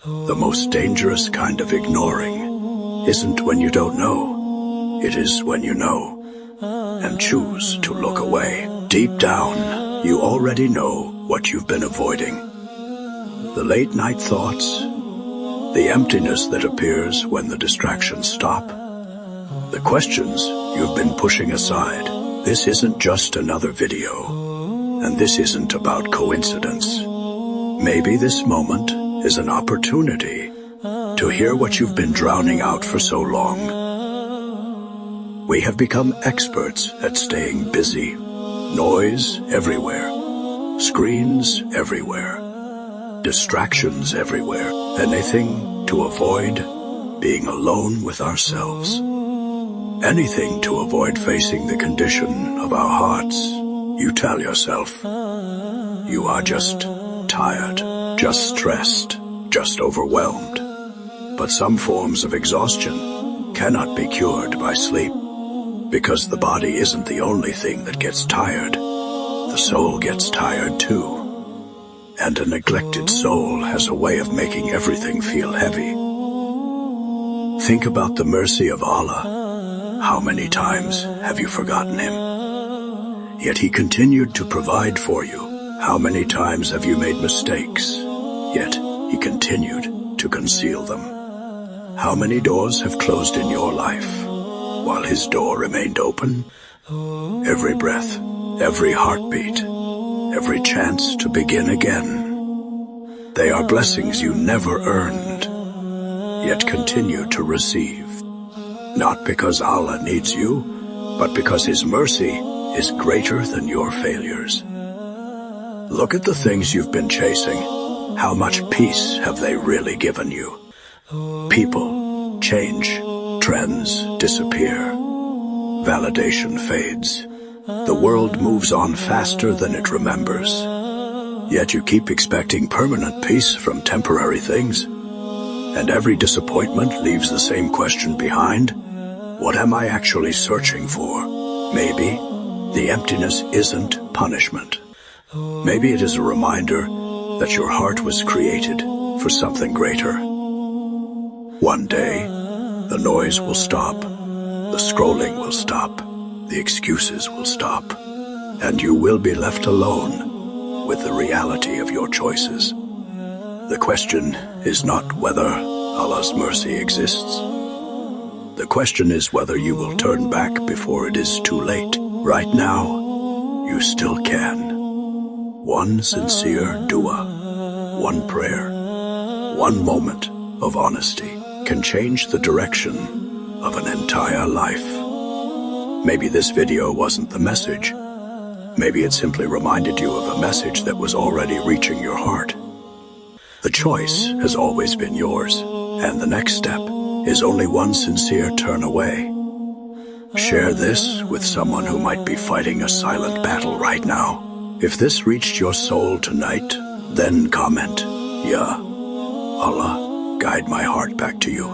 The most dangerous kind of ignoring isn't when you don't know. It is when you know and choose to look away. Deep down, you already know what you've been avoiding. The late night thoughts, the emptiness that appears when the distractions stop, the questions you've been pushing aside. This isn't just another video, and this isn't about coincidence. Maybe this moment is an opportunity to hear what you've been drowning out for so long. We have become experts at staying busy. Noise everywhere, screens everywhere, distractions everywhere, anything to avoid being alone with ourselves. Anything to avoid facing the condition of our hearts. You tell yourself, you are just tired, just stressed, just overwhelmed. But some forms of exhaustion cannot be cured by sleep, because the body isn't the only thing that gets tired. The soul gets tired too. And a neglected soul has a way of making everything feel heavy. Think about the mercy of Allah. How many times have you forgotten Him? Yet He continued to provide for you. How many times have you made mistakes? Yet He continued to conceal them. How many doors have closed in your life while His door remained open? Every breath, every heartbeat, every chance to begin again. They are blessings you never earned, yet continue to receive. Not because Allah needs you, but because His mercy is greater than your failures. Look at the things you've been chasing. How much peace have they really given you? People change, trends disappear, validation fades. The world moves on faster than it remembers. Yet you keep expecting permanent peace from temporary things. And every disappointment leaves the same question behind. What am I actually searching for? Maybe the emptiness isn't punishment. Maybe it is a reminder that your heart was created for something greater. One day, the noise will stop, the scrolling will stop, the excuses will stop, and you will be left alone with the reality of your choices. The question is not whether Allah's mercy exists. The question is whether you will turn back before it is too late. Right now, you still can. One sincere dua, one prayer, one moment of honesty can change the direction of an entire life. Maybe this video wasn't the message. Maybe it simply reminded you of a message that was already reaching your heart. The choice has always been yours, and the next step is only one sincere turn away. Share this with someone who might be fighting a silent battle right now. If this reached your soul tonight, then comment, Ya Allah, guide my heart back to you.